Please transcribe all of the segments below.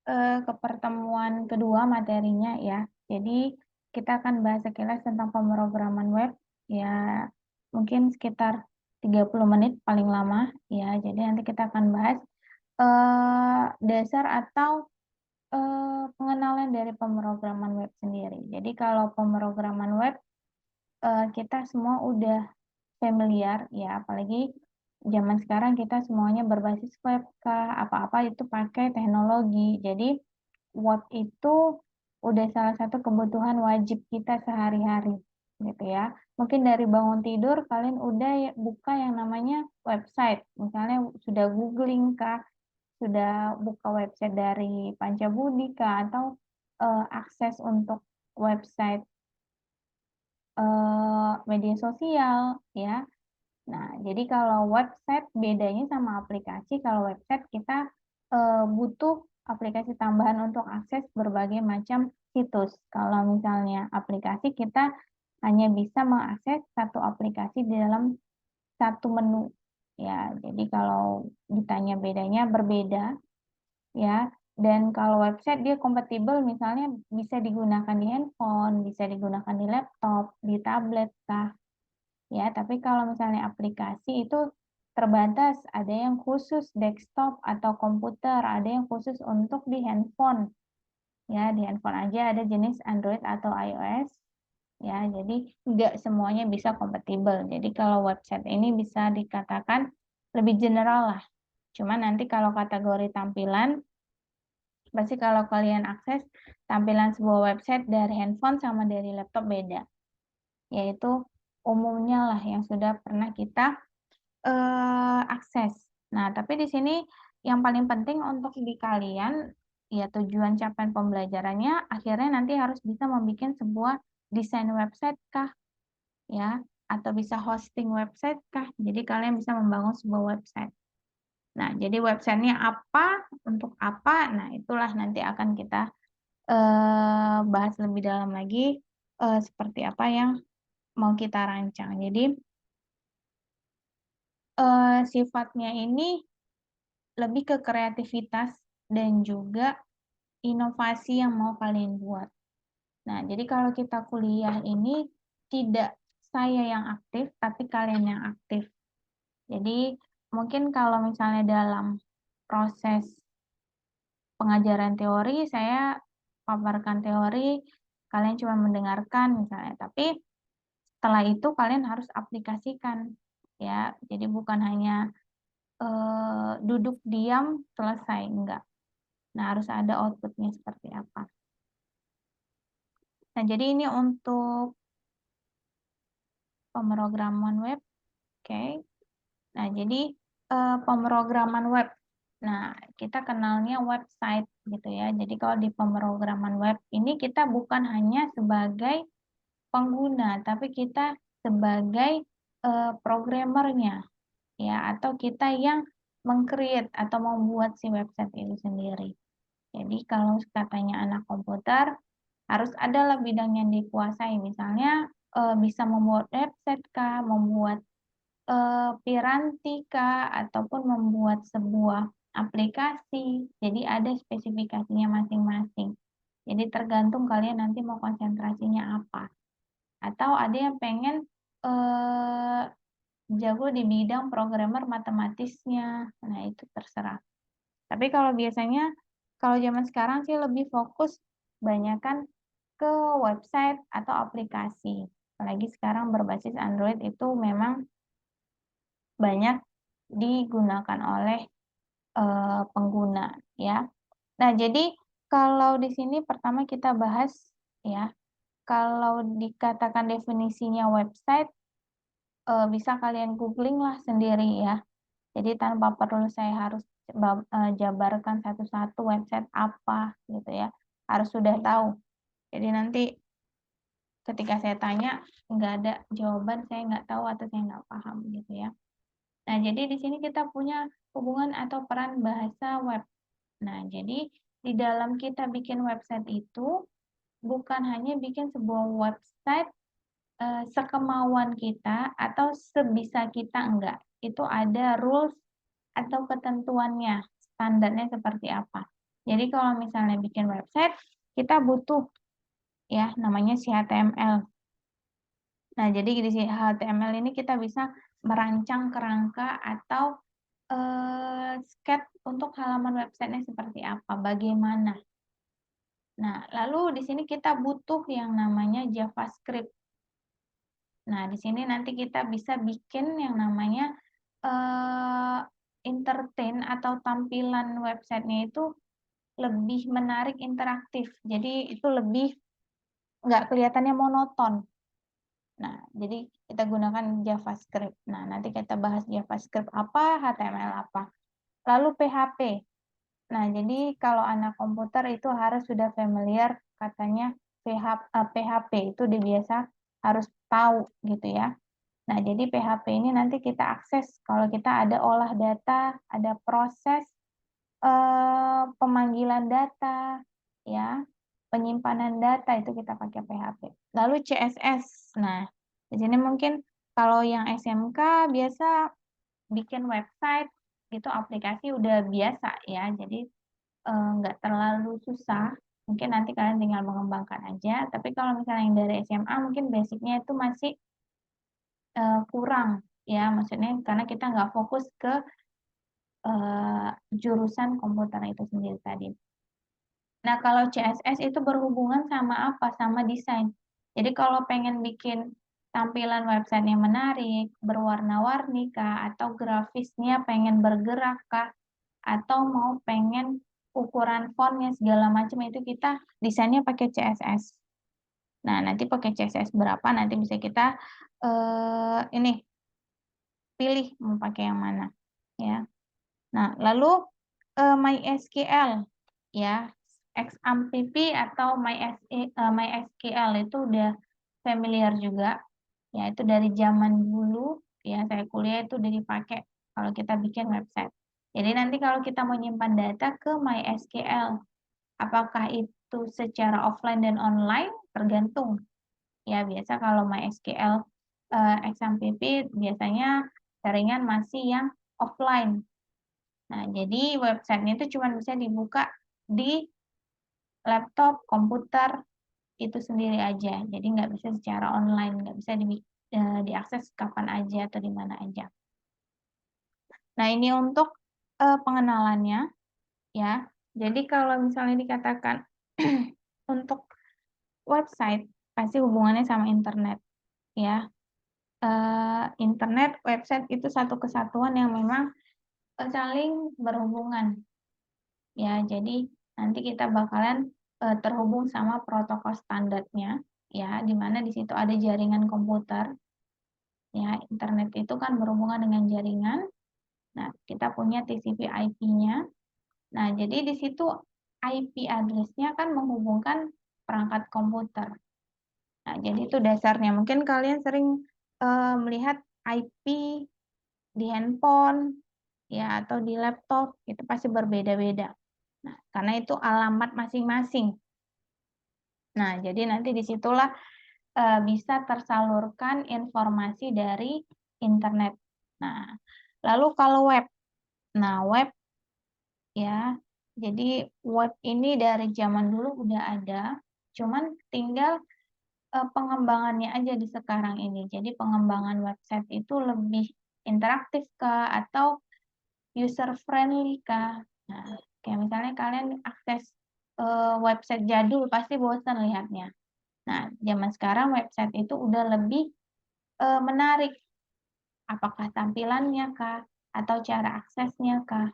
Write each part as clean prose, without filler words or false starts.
ke pertemuan kedua materinya ya. Jadi kita akan bahas sekilas tentang pemrograman web ya, mungkin sekitar 30 menit paling lama ya. Jadi nanti kita akan bahas dasar atau pengenalan dari pemrograman web sendiri. Jadi kalau pemrograman web kita semua udah familiar ya, apalagi zaman sekarang kita semuanya berbasis web kah, apa-apa itu pakai teknologi. Jadi web itu udah salah satu kebutuhan wajib kita sehari-hari gitu ya. Mungkin dari bangun tidur kalian udah buka yang namanya website, misalnya sudah googling kah, sudah buka website dari Pancabudi kah, atau akses untuk website media sosial ya. Nah, jadi kalau website bedanya sama aplikasi, kalau website kita butuh aplikasi tambahan untuk akses berbagai macam situs. Kalau misalnya aplikasi kita hanya bisa mengakses satu aplikasi di dalam satu menu ya. Jadi kalau ditanya bedanya berbeda ya. Dan kalau website dia kompatibel, misalnya bisa digunakan di handphone, bisa digunakan di laptop, di tablet kah ya. Tapi kalau misalnya aplikasi itu terbatas, ada yang khusus desktop atau komputer, ada yang khusus untuk di handphone ya. Di handphone aja ada jenis Android atau iOS ya. Jadi nggak semuanya bisa kompatibel. Jadi kalau website ini bisa dikatakan lebih general lah. Cuma nanti kalau kategori tampilan, pasti kalau kalian akses tampilan sebuah website dari handphone sama dari laptop beda, yaitu umumnya lah yang sudah pernah kita akses. Nah, tapi di sini yang paling penting untuk di kalian, ya tujuan capaian pembelajarannya akhirnya nanti harus bisa membuat sebuah desain website kah, ya, atau bisa hosting website kah. Jadi kalian bisa membangun sebuah website. Nah, jadi websitenya apa, untuk apa, nah itulah nanti akan kita bahas lebih dalam lagi, seperti apa yang mau kita rancang. Jadi, sifatnya ini lebih ke kreativitas dan juga inovasi yang mau kalian buat. Nah, jadi kalau kita kuliah ini tidak saya yang aktif, tapi kalian yang aktif. Jadi, mungkin kalau misalnya dalam proses pengajaran teori, saya paparkan teori, kalian cuma mendengarkan misalnya, tapi setelah itu kalian harus aplikasikan ya. Jadi bukan hanya duduk diam selesai, enggak. Nah, harus ada outputnya seperti apa. Nah, jadi ini untuk pemrograman web, oke. Nah, jadi pemrograman web. Nah, kita kenalnya website gitu ya. Jadi kalau di pemrograman web ini kita bukan hanya sebagai pengguna, tapi kita sebagai programmernya ya, atau kita yang meng-create atau membuat si website itu sendiri. Jadi kalau katanya anak komputer, harus adalah bidang yang dikuasai, misalnya bisa membuat website kah, membuat piranti kah, ataupun membuat sebuah aplikasi. Jadi ada spesifikasinya masing-masing. Jadi tergantung kalian nanti mau konsentrasinya apa. Atau ada yang pengen jago di bidang programmer matematisnya. Nah, itu terserah. Tapi kalau biasanya, kalau zaman sekarang sih lebih fokus banyakan ke website atau aplikasi. Apalagi sekarang berbasis Android itu memang banyak digunakan oleh pengguna ya. Nah, jadi kalau di sini pertama kita bahas ya, kalau dikatakan definisinya website, bisa kalian googling lah sendiri ya. Jadi tanpa perlu saya harus jabarkan satu-satu website apa gitu ya, harus sudah tahu. Jadi nanti ketika saya tanya nggak ada jawaban, saya nggak tahu atau saya nggak paham gitu ya. Nah, jadi di sini kita punya hubungan atau peran bahasa web. Nah, jadi di dalam kita bikin website itu bukan hanya bikin sebuah website sekemauan kita atau sebisa kita, enggak. Itu ada rules atau ketentuannya, standarnya seperti apa. Jadi kalau misalnya bikin website, kita butuh ya namanya si HTML. Nah, jadi di si HTML ini kita bisa merancang kerangka atau sketch untuk halaman websitenya seperti apa, bagaimana. Nah, lalu di sini kita butuh yang namanya JavaScript. Nah, di sini nanti kita bisa bikin yang namanya entertain atau tampilan websitenya itu lebih menarik, interaktif. Jadi itu lebih nggak kelihatannya monoton. Nah, jadi kita gunakan JavaScript. Nah, nanti kita bahas JavaScript apa, HTML apa. Lalu PHP. Nah, jadi kalau anak komputer itu harus sudah familiar katanya PHP itu dia biasa harus tahu gitu ya. Nah, jadi PHP ini nanti kita akses kalau kita ada olah data, ada proses pemanggilan data, ya, penyimpanan data itu kita pakai PHP. Lalu CSS. Nah, di sini mungkin kalau yang SMK biasa bikin website itu aplikasi udah biasa ya, jadi nggak terlalu susah. Mungkin nanti kalian tinggal mengembangkan aja. Tapi kalau misalnya yang dari SMA mungkin basicnya itu masih kurang ya, maksudnya karena kita nggak fokus ke jurusan komputer itu sendiri tadi. Nah, kalau CSS itu berhubungan sama apa? Sama desain. Jadi kalau pengen bikin tampilan website yang menarik, berwarna-warni kah, atau grafisnya pengen bergerak kah, atau mau pengen ukuran fontnya segala macam itu kita desainnya pakai CSS. Nah, nanti pakai CSS berapa nanti bisa kita ini pilih mau pakai yang mana ya. Nah, lalu MySQL ya, XAMPP atau MySQL itu udah familiar juga. Ya, itu dari zaman dulu ya saya kuliah itu udah dipakai kalau kita bikin website. Jadi nanti kalau kita mau nyimpan data ke MySQL, apakah itu secara offline dan online tergantung. Ya, biasa kalau MySQL XAMPP biasanya seringan masih yang offline. Nah, jadi websitenya itu cuma bisa dibuka di laptop, komputer, itu sendiri aja. Jadi nggak bisa secara online, nggak bisa diakses kapan aja atau di mana aja. Nah, ini untuk pengenalannya, ya. Jadi kalau misalnya dikatakan untuk website, pasti hubungannya sama internet, ya. Internet, website itu satu kesatuan yang memang saling berhubungan. Ya, jadi nanti kita bakalan terhubung sama protokol standarnya, ya, di mana di situ ada jaringan komputer. Ya, internet itu kan berhubungan dengan jaringan. Nah, kita punya TCP IP-nya. Nah, jadi di situ IP address-nya kan menghubungkan perangkat komputer. Nah, jadi itu dasarnya. Mungkin kalian sering melihat IP di handphone, ya, atau di laptop, itu pasti berbeda-beda. Nah, karena itu alamat masing-masing. Nah, jadi nanti disitulah bisa tersalurkan informasi dari internet. Nah, lalu kalau web. Nah, web ya, jadi web ini dari zaman dulu udah ada, cuman tinggal pengembangannya aja di sekarang ini. Jadi pengembangan website itu lebih interaktif kah atau user friendly kah? Nah, kayak misalnya kalian akses website jadul pasti bosan lihatnya. Nah, zaman sekarang website itu udah lebih menarik. Apakah tampilannya kah atau cara aksesnya kah?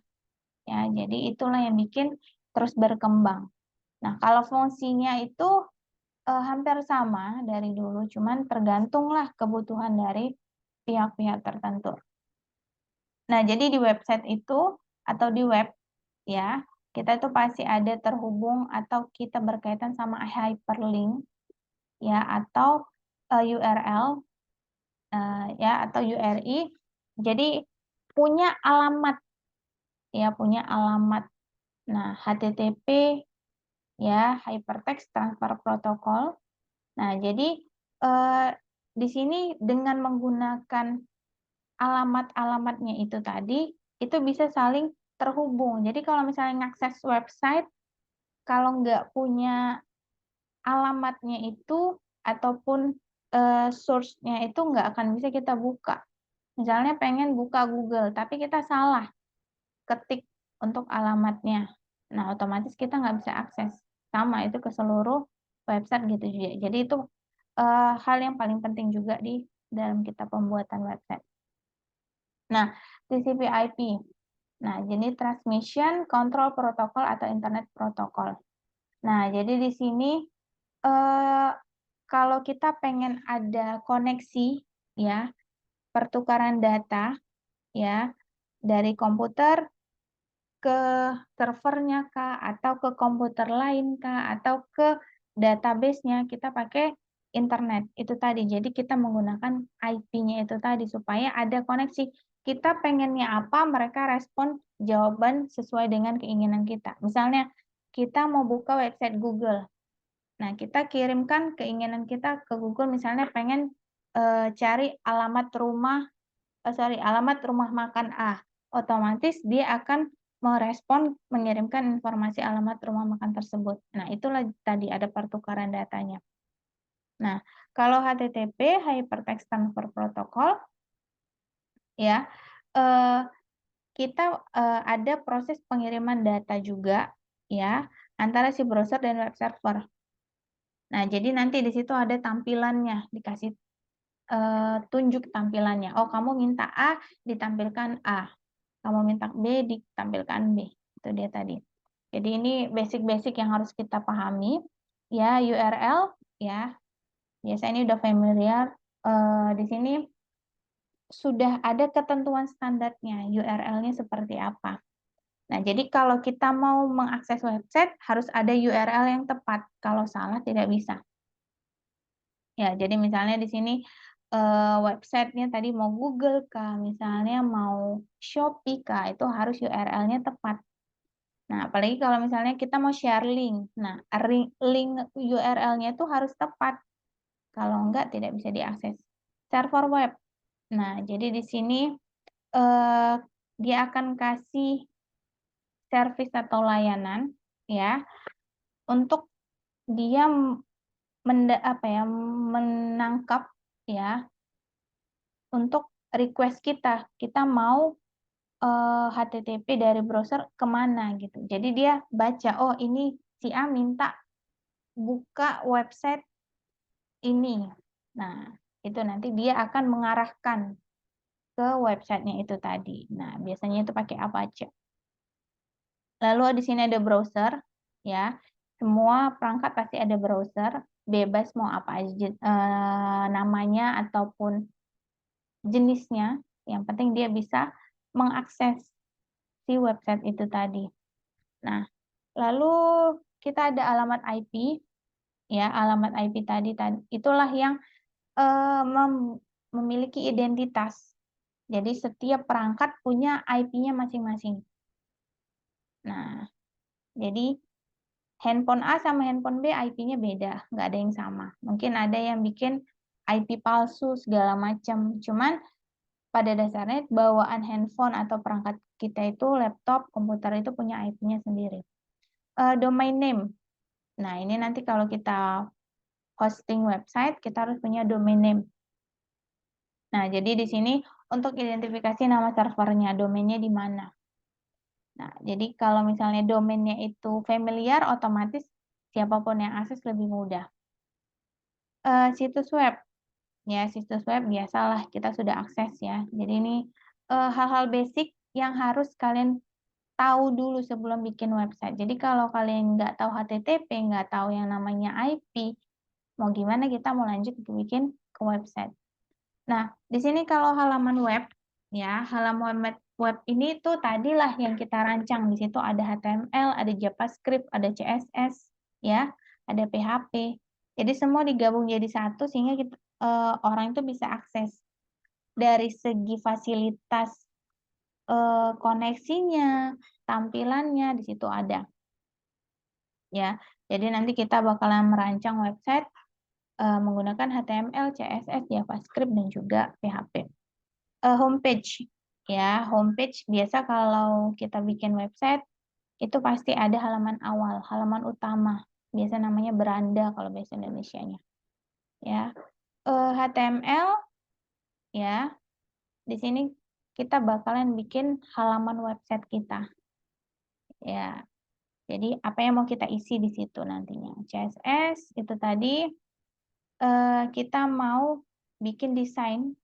Ya, jadi itulah yang bikin terus berkembang. Nah, kalau fungsinya itu hampir sama dari dulu, cuman tergantunglah kebutuhan dari pihak-pihak tertentu. Nah, jadi di website itu atau di web ya, kita itu pasti ada terhubung atau kita berkaitan sama hyperlink ya atau URL ya atau URI. Jadi punya alamat ya, punya alamat. Nah, HTTP ya, Hypertext Transfer Protocol. Nah, jadi di sini dengan menggunakan alamat-alamatnya itu tadi, itu bisa saling terhubung. Jadi kalau misalnya ngakses website, kalau nggak punya alamatnya itu ataupun, source-nya itu nggak akan bisa kita buka. Misalnya pengen buka Google, tapi kita salah ketik untuk alamatnya. Nah, otomatis kita nggak bisa akses. Sama itu ke seluruh website gitu juga. Jadi itu, hal yang paling penting juga di dalam kita pembuatan website. Nah, TCP/IP. Nah, jadi Transmission Control Protocol atau Internet Protocol. Nah, jadi di sini, eee, kalau kita pengen ada koneksi ya, pertukaran data ya, dari komputer ke servernya kah, atau ke komputer lain kah, atau ke database-nya, kita pakai internet, itu tadi. Jadi kita menggunakan IP-nya itu tadi, supaya ada koneksi. Kita pengennya apa, mereka respon jawaban sesuai dengan keinginan kita. Misalnya, kita mau buka website Google. Nah, kita kirimkan keinginan kita ke Google, misalnya pengen, cari alamat rumah makan A, otomatis dia akan merespon mengirimkan informasi alamat rumah makan tersebut. Nah, itulah tadi ada pertukaran datanya. Nah, kalau HTTP, Hypertext Transfer Protocol, ya, eee, kita, ada proses pengiriman data juga, ya, antara si browser dan web server. Nah, jadi nanti di situ ada tampilannya, dikasih, tunjuk tampilannya. Oh, kamu minta A, ditampilkan A. Kamu minta B, ditampilkan B. Itu dia tadi. Jadi ini basic-basic yang harus kita pahami. Ya, URL, ya. Biasanya ini udah familiar. Di sini sudah ada ketentuan standarnya, URL-nya seperti apa. Nah, jadi kalau kita mau mengakses website, harus ada URL yang tepat. Kalau salah, tidak bisa. Ya, jadi misalnya di sini, website-nya tadi mau Google kah, misalnya mau Shopee kah, itu harus URL-nya tepat. Nah, apalagi kalau misalnya kita mau share link. Nah, link URL-nya itu harus tepat, kalau enggak tidak bisa diakses. Server web. Nah, jadi di sini, eee, dia akan kasih service atau layanan, ya, untuk dia menangkap, ya, untuk request kita. Kita mau, HTTP dari browser ke mana gitu. Jadi dia baca, oh ini si A minta buka website ini. Nah, itu nanti dia akan mengarahkan ke website-nya itu tadi. Nah, biasanya itu pakai Apache. Lalu di sini ada browser, ya. Semua perangkat pasti ada browser, bebas mau apa aja, namanya ataupun jenisnya, yang penting dia bisa mengakses si website itu tadi. Nah, lalu kita ada alamat IP, ya, alamat IP tadi itulah yang memiliki identitas. Jadi setiap perangkat punya IP-nya masing-masing. Nah, jadi handphone A sama handphone B IP-nya beda, nggak ada yang sama. Mungkin ada yang bikin IP palsu segala macam. Cuman pada dasarnya bawaan handphone atau perangkat kita itu laptop, komputer itu punya IP-nya sendiri. Domain name. Nah, ini nanti kalau kita hosting website, kita harus punya domain name. Nah, jadi di sini untuk identifikasi nama servernya, domainnya di mana. Nah, jadi kalau misalnya domainnya itu familiar, otomatis siapapun yang akses lebih mudah. Situs web, ya situs web biasalah kita sudah akses ya. Jadi ini hal-hal basic yang harus kalian tahu dulu sebelum bikin website. Jadi kalau kalian nggak tahu HTTP, nggak tahu yang namanya IP, mau gimana kita mau lanjut bikin ke website. Nah, di sini kalau halaman web, ya, halaman web ini tuh tadilah yang kita rancang. Di situ ada HTML, ada JavaScript, ada CSS, ya, ada PHP. Jadi semua digabung jadi satu sehingga orang itu bisa akses. Dari segi fasilitas koneksinya, tampilannya di situ ada. Ya, jadi nanti kita bakalan merancang website menggunakan HTML, CSS, JavaScript, dan juga PHP. Homepage, ya, homepage biasa kalau kita bikin website, itu pasti ada halaman awal, halaman utama. Biasa namanya beranda kalau bahasa Indonesianya. Ya. HTML ya. Di sini kita bakalan bikin halaman website kita. Ya. Jadi apa yang mau kita isi di situ nantinya. CSS itu tadi kita mau bikin desain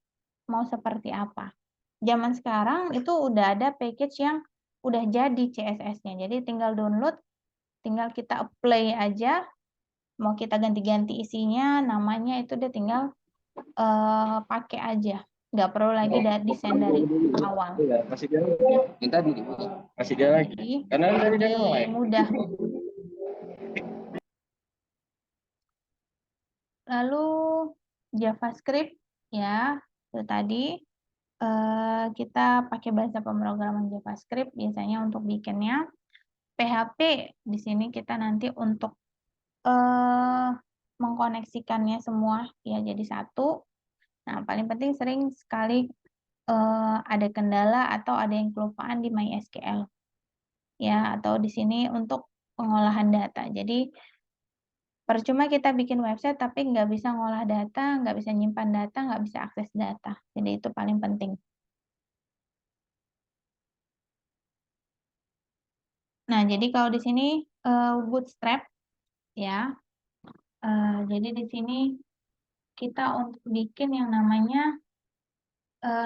mau seperti apa. Zaman sekarang itu udah ada package yang udah jadi CSS-nya. Jadi tinggal download, tinggal kita apply aja. Mau kita ganti-ganti isinya, namanya itu dia tinggal pakai aja. Nggak perlu lagi desain dari awal. Masih dia yang tadi, masih dia lagi. Jadi, Karena tadi dia lebih mudah. Lalu JavaScript ya, itu tadi kita pakai bahasa pemrograman JavaScript biasanya untuk bikinnya. PHP di sini kita nanti untuk mengkoneksikannya semua ya jadi satu. Nah, paling penting sering sekali ada kendala atau ada yang kelupaan di MySQL. Ya, atau di sini untuk pengolahan data. Jadi percuma kita bikin website tapi nggak bisa ngolah data, nggak bisa nyimpan data, nggak bisa akses data. Jadi itu paling penting. Nah, jadi kalau di sini Bootstrap ya. Jadi di sini kita untuk bikin yang namanya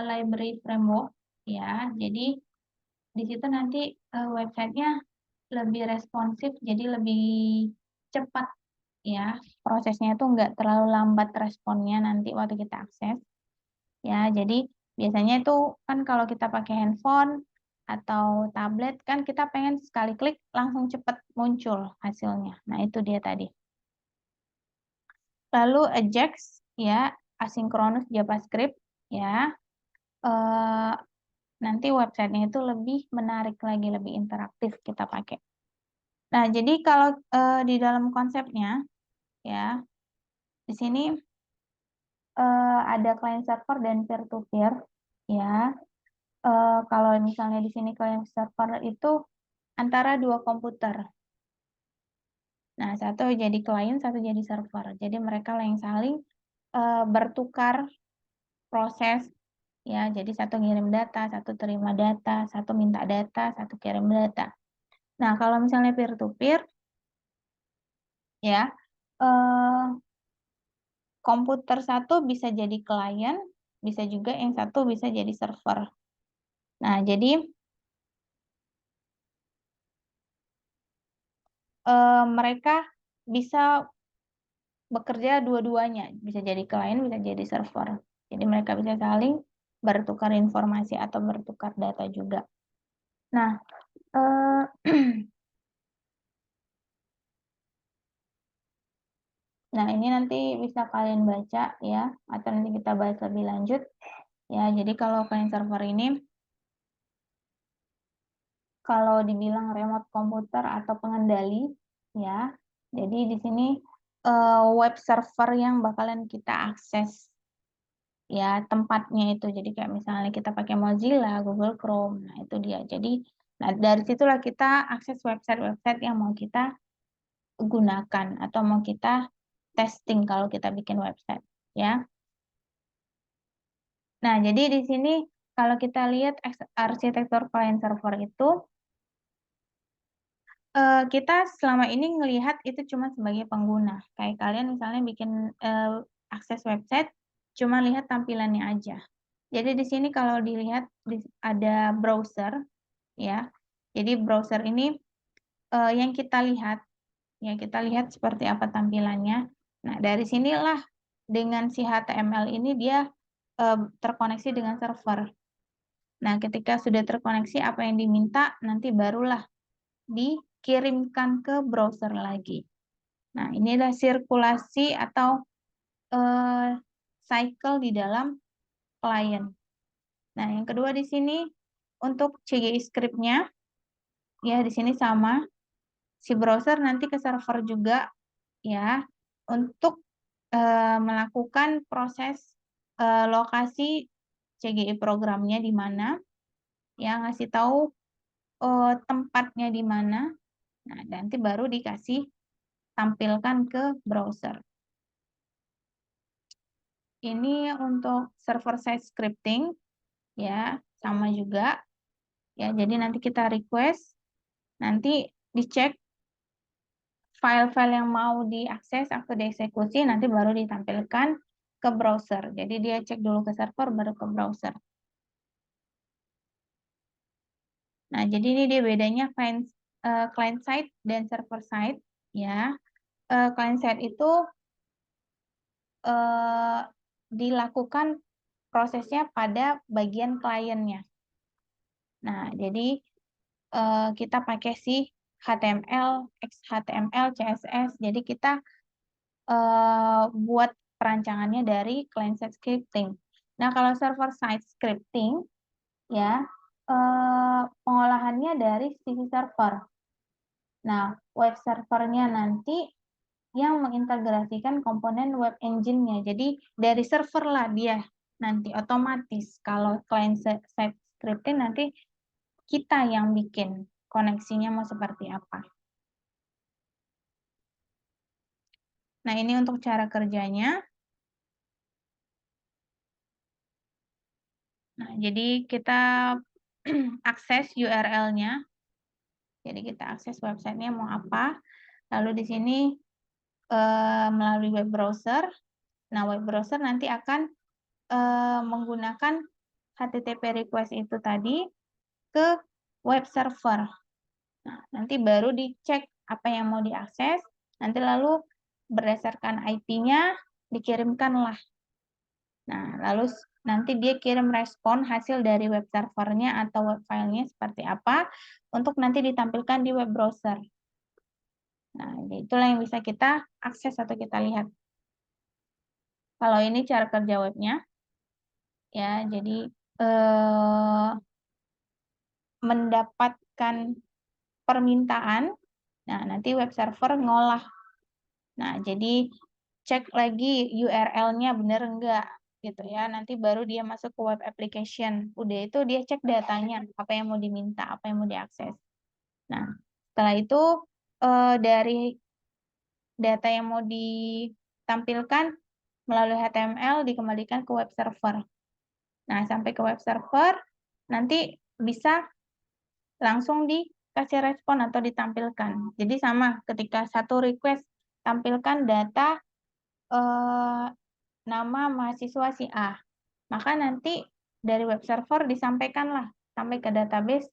library framework ya. Jadi di situ nanti websitenya lebih responsif, jadi lebih cepat ya. Prosesnya itu nggak terlalu lambat responnya nanti waktu kita akses ya. Jadi biasanya itu kan kalau kita pakai handphone atau tablet kan kita pengen sekali klik langsung cepat muncul hasilnya. Nah itu dia tadi. Lalu Ajax ya, asynchronous JavaScript ya. Nanti websitenya itu lebih menarik lagi, lebih interaktif kita pakai. Nah, jadi kalau di dalam konsepnya ya, di sini ada client server dan peer to peer ya. Kalau misalnya di sini client server itu antara dua komputer. Nah, satu jadi client, satu jadi server. Jadi mereka yang saling bertukar proses ya. Jadi satu ngirim data, satu terima data, satu minta data, satu kirim data. Nah, kalau misalnya peer to peer ya, komputer satu bisa jadi klien, bisa juga yang satu bisa jadi server. Nah, jadi mereka bisa bekerja dua-duanya, bisa jadi klien, bisa jadi server. Jadi mereka bisa saling bertukar informasi atau bertukar data juga. Nah, nah ini nanti bisa kalian baca ya, atau nanti kita bahas lebih lanjut. Ya, jadi kalau client server ini, kalau dibilang remote komputer atau pengendali, ya, jadi di sini web server yang bakalan kita akses ya tempatnya itu. Jadi kayak misalnya kita pakai Mozilla, Google Chrome, nah itu dia. Jadi nah dari situlah kita akses website-website yang mau kita gunakan atau mau kita testing kalau kita bikin website, ya. Nah, jadi di sini kalau kita lihat arsitektur client server itu kita selama ini ngelihat itu cuma sebagai pengguna. Kayak kalian misalnya bikin akses website, cuma lihat tampilannya aja. Jadi di sini kalau dilihat ada browser, ya. Jadi browser ini yang kita lihat seperti apa tampilannya. Nah dari sinilah dengan si HTML ini dia terkoneksi dengan server. Nah ketika sudah terkoneksi apa yang diminta nanti barulah dikirimkan ke browser lagi. Nah, inilah sirkulasi atau cycle di dalam client. Nah, yang kedua di sini untuk CGI script-nya, ya di sini sama. Si browser nanti ke server juga, ya, untuk melakukan proses lokasi CGI programnya di mana, ya ngasih tahu tempatnya di mana. Nah, nanti baru dikasih tampilkan ke browser. Ini untuk server side scripting, ya, sama juga. Ya, jadi nanti kita request, nanti dicek file-file yang mau diakses atau dieksekusi, nanti baru ditampilkan ke browser. Jadi dia cek dulu ke server, baru ke browser. Nah, jadi ini dia bedanya client side dan server side, ya. Client side itu dilakukan prosesnya pada bagian kliennya. Nah, jadi kita pakai si HTML, XHTML, CSS. Jadi kita buat perancangannya dari client side scripting. Nah, kalau server side scripting, ya pengolahannya dari sisi server. Nah, web servernya nanti yang mengintegrasikan komponen web engine-nya. Jadi dari server lah dia nanti otomatis. Kalau client side scripting nanti kita yang bikin koneksinya mau seperti apa. Nah, ini untuk cara kerjanya. Nah, jadi kita akses URL-nya. Jadi kita akses websitenya mau apa. Lalu di sini melalui web browser. Nah, web browser nanti akan menggunakan HTTP request itu tadi ke web server. Nah, nanti baru dicek apa yang mau diakses. Nanti lalu berdasarkan IP-nya dikirimkanlah. Nah, lalu nanti dia kirim respon hasil dari web servernya atau web filenya seperti apa untuk nanti ditampilkan di web browser. Nah, itulah yang bisa kita akses atau kita lihat. Kalau ini cara kerja webnya, ya, jadi mendapatkan permintaan, nah nanti web server ngolah. Nah, jadi cek lagi URL-nya benar enggak, gitu ya. Nanti baru dia masuk ke web application. Udah itu dia cek datanya, apa yang mau diminta, apa yang mau diakses. Nah, setelah itu dari data yang mau ditampilkan melalui HTML dikembalikan ke web server. Nah, sampai ke web server, nanti bisa langsung dikasih respon atau ditampilkan. Jadi sama, ketika satu request, tampilkan data nama mahasiswa si A. Maka nanti dari web server disampaikanlah, sampai ke database,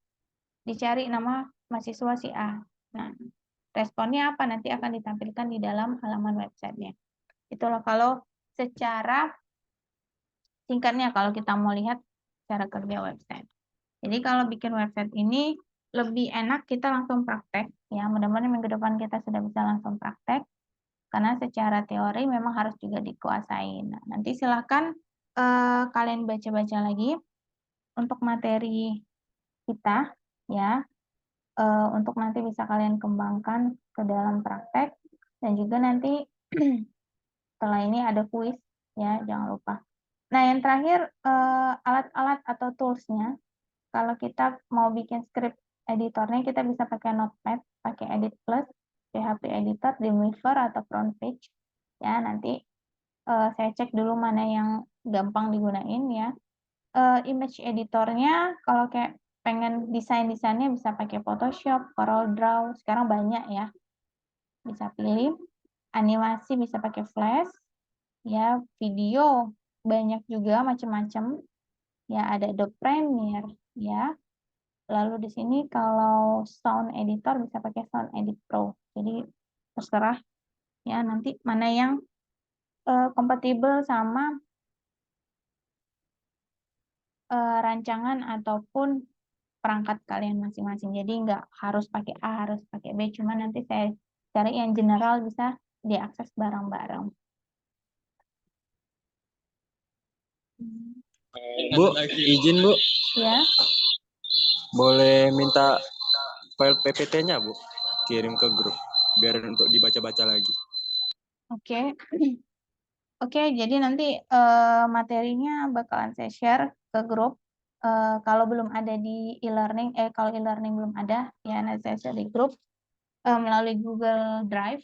dicari nama mahasiswa si A. Nah, responnya apa? Nanti akan ditampilkan di dalam halaman websitenya. Itulah kalau secara singkatnya kalau kita mau lihat cara kerja website. Jadi kalau bikin website ini lebih enak kita langsung praktek. Ya, mudah-mudahan minggu depan kita sudah bisa langsung praktek. Karena secara teori memang harus juga dikuasai. Nah, nanti silakan kalian baca-baca lagi untuk materi kita, ya. Untuk nanti bisa kalian kembangkan ke dalam praktek. Dan juga nanti setelah ini ada kuis, ya, jangan lupa. Nah, yang terakhir alat-alat atau tools-nya. Kalau kita mau bikin script editornya, kita bisa pakai Notepad, pakai Edit Plus, PHP Editor, Dreamweaver, atau Front Page. Ya, nanti saya cek dulu mana yang gampang digunain ya. Image editornya, kalau kayak pengen desain-desainnya bisa pakai Photoshop, Corel Draw, sekarang banyak ya. Bisa pilih. Animasi bisa pakai Flash. Ya, video banyak juga macam-macam. Ya, ada Adobe Premiere ya. Lalu di sini kalau sound editor bisa pakai Sound Edit Pro. Jadi terserah ya nanti mana yang kompatibel sama rancangan ataupun perangkat kalian masing-masing. Jadi nggak harus pakai A, harus pakai B. Cuma nanti saya cari yang general bisa diakses bareng-bareng. Bu, izin Bu, Ya, boleh minta file PPT-nya Bu, kirim ke grup biar untuk dibaca-baca lagi. oke. Oke, jadi nanti materinya bakalan saya share ke grup. kalau belum ada di e-learning, kalau e-learning belum ada, ya nanti saya share di grup melalui Google Drive.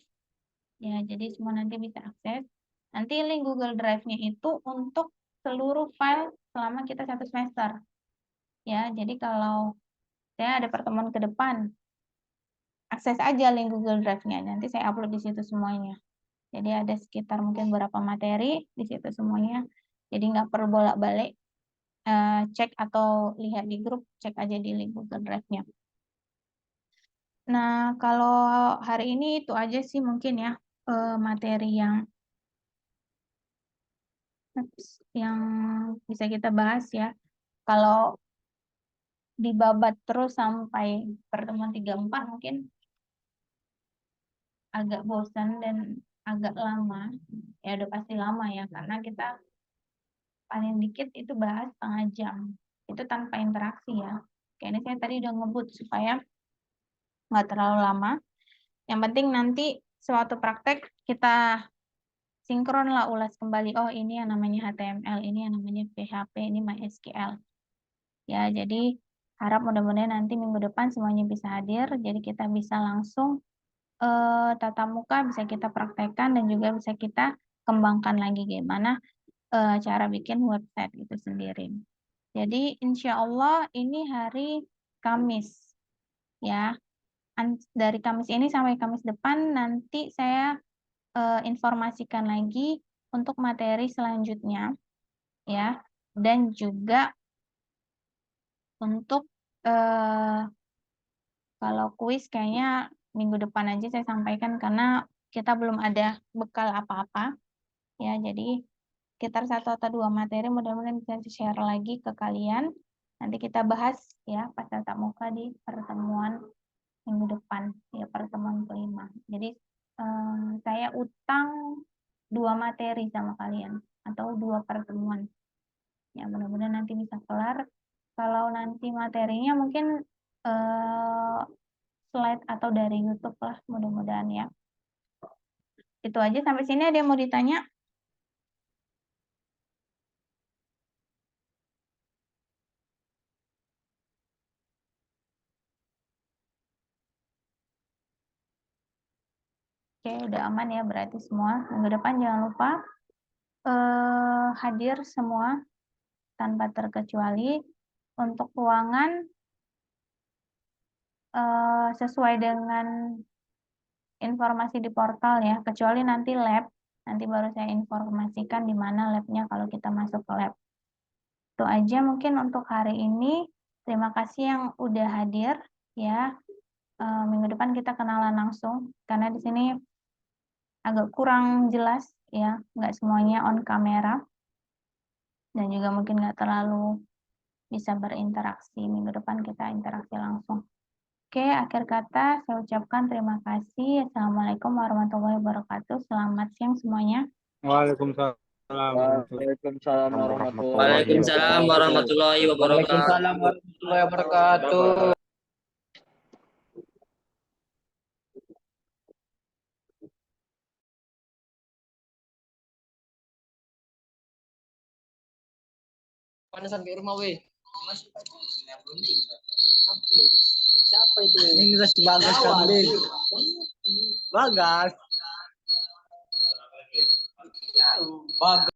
Ya, jadi semua nanti bisa akses. Nanti link Google Drive-nya itu untuk seluruh file selama kita 1 semester. Ya, jadi kalau saya ada pertemuan ke depan, akses aja link Google Drive-nya. Nanti saya upload di situ semuanya. Jadi ada sekitar mungkin beberapa materi di situ semuanya. Jadi nggak perlu bolak-balik cek atau lihat di grup, cek aja di link Google Drive-nya. Nah, kalau hari ini itu aja sih mungkin ya materi yang bisa kita bahas ya. Kalau dibabat terus sampai pertemuan 34 mungkin agak bosan dan agak lama. Ya udah pasti lama ya, karena kita paling dikit itu bahas setengah jam. Itu tanpa interaksi ya. Kayaknya saya tadi udah ngebut supaya nggak terlalu lama. Yang penting nanti suatu praktek kita sinkron lah, ulas kembali. Oh, ini yang namanya HTML, ini yang namanya PHP, ini MySQL. Ya, jadi harap mudah-mudahan nanti minggu depan semuanya bisa hadir. Jadi kita bisa langsung tatap muka, bisa kita praktekkan dan juga bisa kita kembangkan lagi gimana cara bikin website itu sendiri. Jadi insya Allah ini hari Kamis ya. Dari Kamis ini sampai Kamis depan nanti saya informasikan lagi untuk materi selanjutnya ya, dan juga untuk kalau kuis kayaknya minggu depan aja saya sampaikan karena kita belum ada bekal apa-apa ya. Jadi sekitar 1 atau 2 materi mudah-mudahan bisa share lagi ke kalian. Nanti kita bahas ya pas tatap muka di pertemuan minggu depan ya, pertemuan kelima. Jadi saya utang 2 materi sama kalian atau 2 pertemuan. Ya mudah-mudahan nanti bisa kelar. Kalau nanti materinya mungkin slide atau dari YouTube lah mudah-mudahan ya. Itu aja sampai sini, ada yang mau ditanya? Oke, udah aman ya berarti semua. Minggu depan jangan lupa hadir semua tanpa terkecuali. Untuk ruangan sesuai dengan informasi di portal ya, kecuali nanti lab, nanti baru saya informasikan di mana labnya kalau kita masuk ke lab. Itu aja mungkin untuk hari ini. Terima kasih yang udah hadir ya. Minggu depan kita kenalan langsung karena di sini agak kurang jelas ya, nggak semuanya on kamera dan juga mungkin nggak terlalu bisa berinteraksi. Minggu depan kita interaksi langsung. Oke, akhir kata saya ucapkan terima kasih. Assalamualaikum warahmatullahi wabarakatuh. Selamat siang semuanya. Waalaikumsalam. Waalaikumsalam warahmatullahi Waalaikumsalam warahmatullahi wabarakatuh. Waalaikumsalam warahmatullahi wabarakatuh. Mana sampai rumah weh? Siapa itu? Ini udah si Bagas kan, Bin. Bagas. Bagas.